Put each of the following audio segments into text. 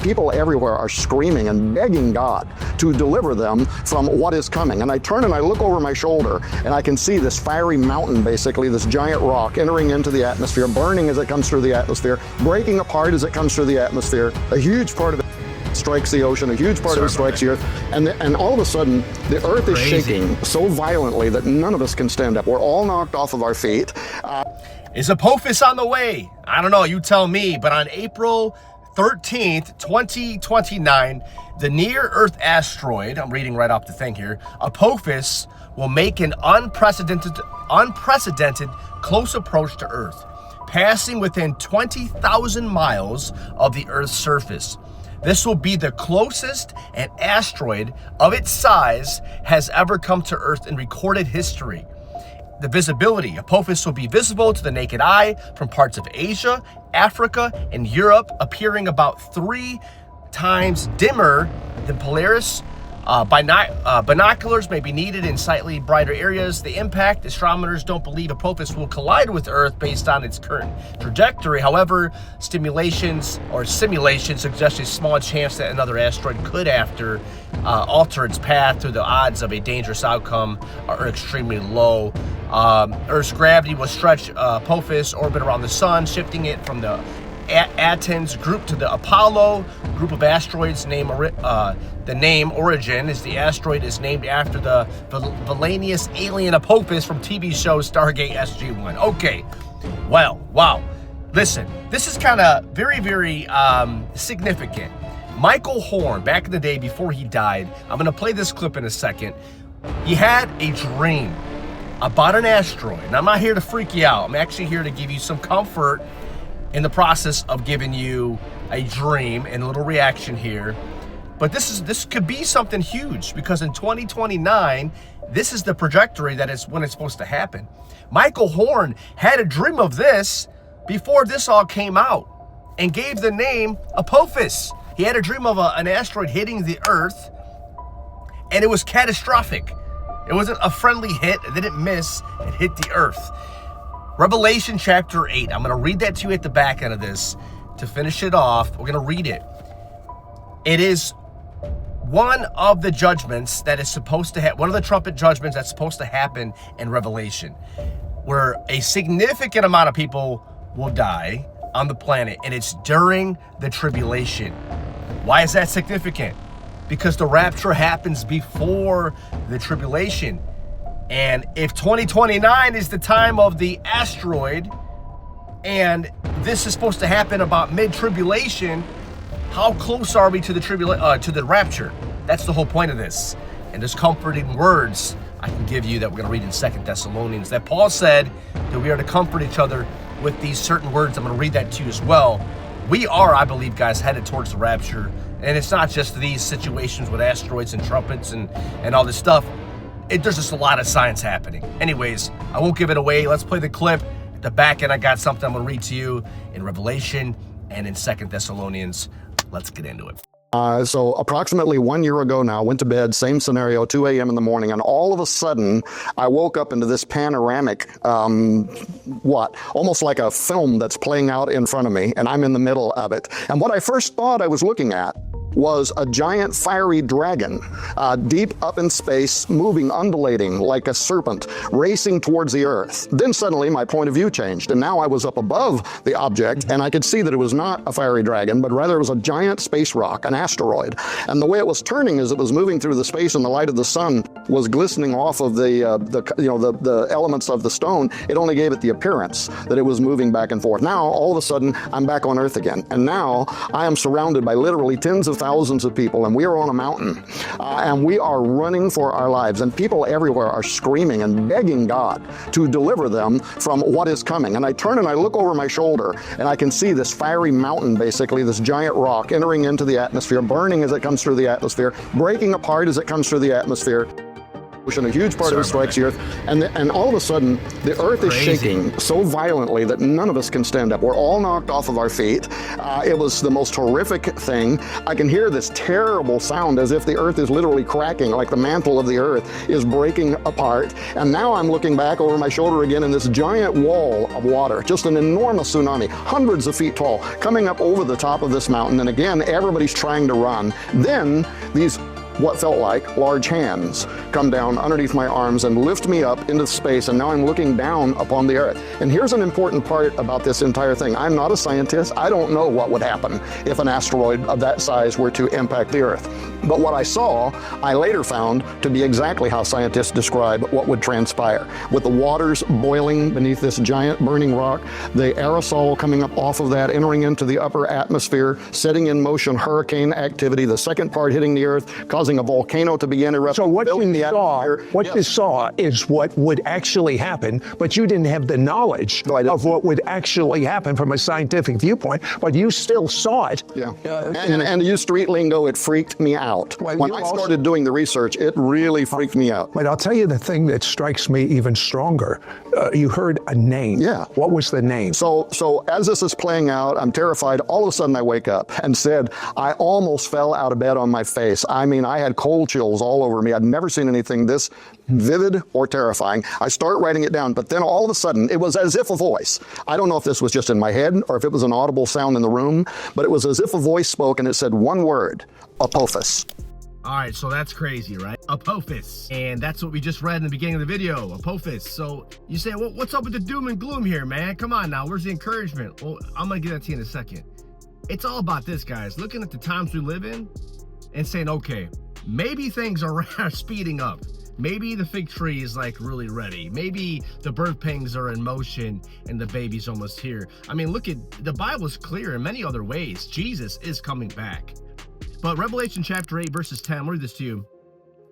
people everywhere are screaming and begging God to deliver them from what is coming. And I turn and I look over my shoulder, and I can see this fiery mountain, basically, this giant rock entering into the atmosphere, burning as it comes through the atmosphere, breaking apart as it comes through the atmosphere. A huge part of it strikes the ocean, a huge part of it strikes the earth, and all of a sudden the earth is shaking so violently that none of us can stand up. We're all knocked off of our feet. Is Apophis on the way? I don't know, you tell me, but on April 13th, 2029, the near-Earth asteroid, I'm reading right off the thing here, Apophis will make an unprecedented close approach to Earth, passing within 20,000 miles of the Earth's surface. This will be the closest an asteroid of its size has ever come to Earth in recorded history. The visibility, Apophis will be visible to the naked eye from parts of Asia, Africa, and Europe, appearing about 3 times dimmer than Polaris. Binoculars may be needed in slightly brighter areas. The impact, astronomers don't believe Apophis will collide with Earth based on its current trajectory. However, simulations suggest a small chance that another asteroid could alter its path, through the odds of a dangerous outcome are extremely low. Earth's gravity will stretch Apophis' orbit around the sun, shifting it from the Athens group to the Apollo group of asteroids. The name origin is the asteroid is named after the villainous alien Apophis from TV show Stargate SG-1. Okay, well, wow. Listen, this is kind of very, very significant. Michael Horne, back in the day before he died, I'm going to play this clip in a second. He had a dream about an asteroid. And I'm not here to freak you out. I'm actually here to give you some comfort in the process of giving you a dream and a little reaction here. But this could be something huge, because in 2029, this is the trajectory that is when it's supposed to happen. Michael Horne had a dream of this before this all came out and gave the name Apophis. He had a dream of an asteroid hitting the Earth, and it was catastrophic. It wasn't a friendly hit. It didn't miss. It hit the Earth. Revelation chapter 8. I'm going to read that to you at the back end of this to finish it off. We're going to read it. It is one of the judgments that is supposed to happen, one of the trumpet judgments that's supposed to happen in Revelation, where a significant amount of people will die on the planet, and it's during the tribulation. Why is that significant? Because the rapture happens before the tribulation. And if 2029 is the time of the asteroid, and this is supposed to happen about mid-tribulation, how close are we to the rapture? That's the whole point of this. And there's comforting words I can give you that we're going to read in 2 Thessalonians, that Paul said that we are to comfort each other with these certain words. I'm going to read that to you as well. We are, I believe, guys, headed towards the rapture. And it's not just these situations with asteroids and trumpets and all this stuff. There's just a lot of science happening. Anyways, I won't give it away. Let's play the clip. At the back end, I got something I'm going to read to you in Revelation and in 2 Thessalonians. Let's get into it. So approximately 1 year ago now, went to bed, same scenario, 2 a.m. in the morning, and all of a sudden, I woke up into this panoramic, almost like a film that's playing out in front of me, and I'm in the middle of it. And what I first thought I was looking at was a giant fiery dragon, deep up in space, moving, undulating like a serpent, racing towards the earth. Then suddenly my point of view changed, and now I was up above the object, and I could see that it was not a fiery dragon, but rather it was a giant space rock, an asteroid. And the way it was turning as it was moving through the space, and the light of the sun was glistening off of the elements of the stone, it only gave it the appearance that it was moving back and forth. Now, all of a sudden, I'm back on Earth again, and now I am surrounded by literally tens of thousands of people, and we are on a mountain, and we are running for our lives, and people everywhere are screaming and begging God to deliver them from what is coming. And I turn and I look over my shoulder, and I can see this fiery mountain, basically, this giant rock entering into the atmosphere, burning as it comes through the atmosphere, breaking apart as it comes through the atmosphere. A huge part of it strikes the earth, and all of a sudden the earth is shaking so violently that none of us can stand up. We're all knocked off of our feet. It was the most horrific thing. I can hear this terrible sound as if the earth is literally cracking, like the mantle of the earth is breaking apart. And now I'm looking back over my shoulder again, and this giant wall of water, just an enormous tsunami, hundreds of feet tall, coming up over the top of this mountain. And again, everybody's trying to run. Then these what felt like large hands come down underneath my arms and lift me up into space, and now I'm looking down upon the earth. And here's an important part about this entire thing. I'm not a scientist. I don't know what would happen if an asteroid of that size were to impact the earth. But what I saw, I later found to be exactly how scientists describe what would transpire. With the waters boiling beneath this giant burning rock, the aerosol coming up off of that, entering into the upper atmosphere, setting in motion hurricane activity, the second part hitting the earth, causing a volcano to begin erupting. So what you saw is what would actually happen, but you didn't have the knowledge of what would actually happen from a scientific viewpoint, but you still saw it. Yeah. And to use street lingo, it freaked me out. When I started doing the research, it really freaked me out. But I'll tell you the thing that strikes me even stronger. You heard a name. Yeah. What was the name? So as this is playing out, I'm terrified. All of a sudden I wake up and said, I almost fell out of bed on my face. I mean, I had cold chills all over me. I'd never seen anything this vivid or terrifying. I start writing it down, but then all of a sudden it was as if a voice. I don't know if this was just in my head or if it was an audible sound in the room, but it was as if a voice spoke, and it said one word: Apophis. All right, so that's crazy, right? Apophis. And that's what we just read in the beginning of the video, Apophis. So you say, well, what's up with the doom and gloom here, man? Come on now, where's the encouragement? Well, I'm gonna get that to you in a second. It's all about this, guys. Looking at the times we live in and saying, okay, maybe things are speeding up. Maybe the fig tree is like really ready. Maybe the birth pangs are in motion and the baby's almost here. I mean, look at, the Bible's clear in many other ways. Jesus is coming back. But Revelation chapter 8, verses 10, I'll read this to you.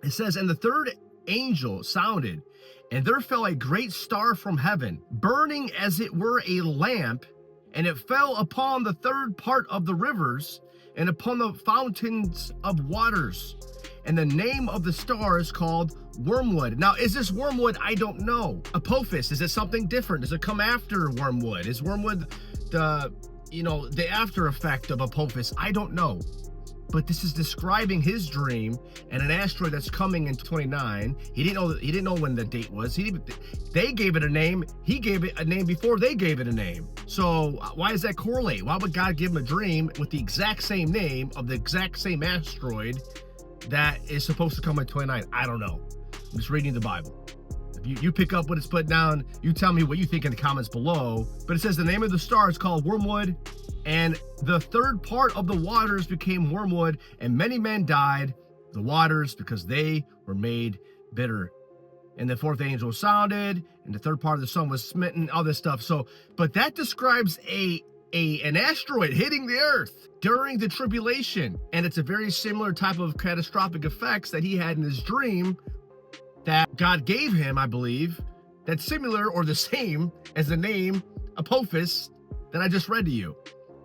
It says, and the third angel sounded, and there fell a great star from heaven, burning as it were a lamp, and it fell upon the third part of the rivers and upon the fountains of waters. And the name of the star is called Wormwood. Now, is this Wormwood? I don't know. Apophis, is it something different? Does it come after Wormwood? Is Wormwood the after effect of Apophis? I don't know. But this is describing his dream and an asteroid that's coming in 29. He didn't know when the date was. They gave it a name. He gave it a name before they gave it a name. So why does that correlate? Why would God give him a dream with the exact same name of the exact same asteroid that is supposed to come in 29? I don't know. I'm just reading the Bible. If you pick up what it's put down, you tell me what you think in the comments below. But it says the name of the star is called Wormwood, and the third part of the waters became wormwood, and many men died, the waters, because they were made bitter. And the fourth angel sounded, and the third part of the sun was smitten, all this stuff. So, but that describes an asteroid hitting the earth during the tribulation. And it's a very similar type of catastrophic effects that he had in his dream that God gave him, I believe, that's similar or the same as the name Apophis that I just read to you,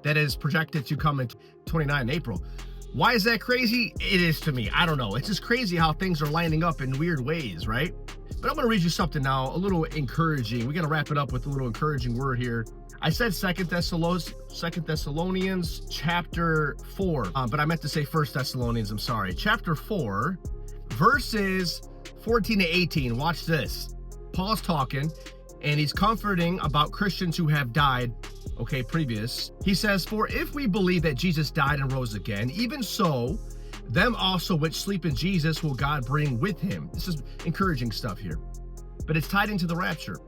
that is projected to come in 29 in April. Why is that crazy? It is to me. I don't know. It's just crazy how things are lining up in weird ways, right? But I'm going to read you something now, a little encouraging. We're going to wrap it up with a little encouraging word here. I said 2 Thessalonians chapter 4, but I meant to say 1 Thessalonians, I'm sorry. Chapter 4, verses 14 to 18. Watch this. Paul's talking, and he's comforting about Christians who have died, previous. He says, for if we believe that Jesus died and rose again, even so, them also which sleep in Jesus will God bring with him. This is encouraging stuff here, but it's tied into the rapture,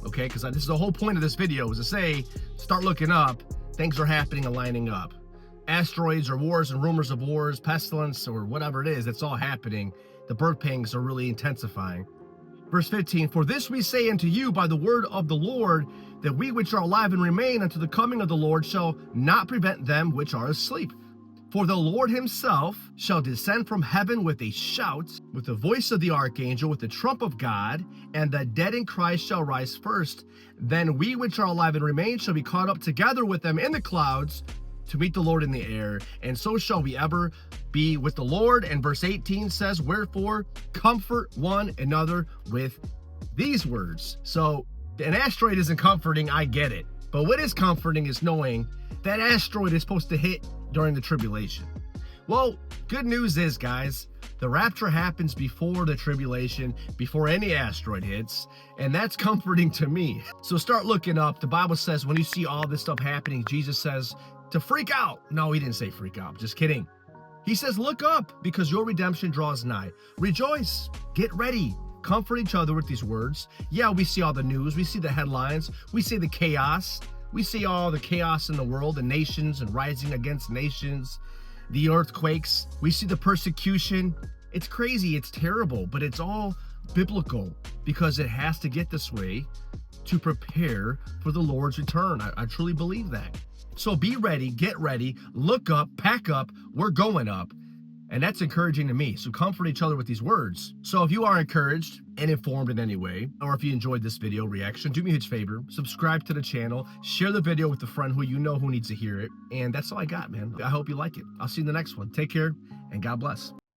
because this is the whole point of this video, is to say, start looking up, things are happening and lining up. Asteroids or wars and rumors of wars, pestilence or whatever it is, that's all happening. The birth pangs are really intensifying. Verse 15, for this we say unto you by the word of the Lord, that we which are alive and remain unto the coming of the Lord shall not prevent them which are asleep. For the Lord himself shall descend from heaven with a shout, with the voice of the archangel, with the trump of God, and the dead in Christ shall rise first. Then we which are alive and remain shall be caught up together with them in the clouds to meet the Lord in the air, and so shall we ever be with the Lord. And verse 18 says, wherefore comfort one another with these words. So an asteroid isn't comforting, I get it. But what is comforting is knowing that asteroid is supposed to hit during the tribulation. Well, good news is, guys, the rapture happens before the tribulation, before any asteroid hits, and that's comforting to me. So start looking up. The Bible says when you see all this stuff happening, Jesus says to freak out. No, he didn't say freak out. Just kidding. He says, look up because your redemption draws nigh. Rejoice. Get ready. Comfort each other with these words. Yeah, we see all the news. We see the headlines. We see the chaos. We see all the chaos in the world, the nations and rising against nations, the earthquakes. We see the persecution. It's crazy. It's terrible, but it's all biblical because it has to get this way to prepare for the Lord's return. I truly believe that. So be ready, get ready, look up, pack up. We're going up. And that's encouraging to me. So comfort each other with these words. So if you are encouraged and informed in any way, or if you enjoyed this video reaction, do me a huge favor, subscribe to the channel, share the video with a friend who you know who needs to hear it. And that's all I got, man. I hope you like it. I'll see you in the next one. Take care and God bless.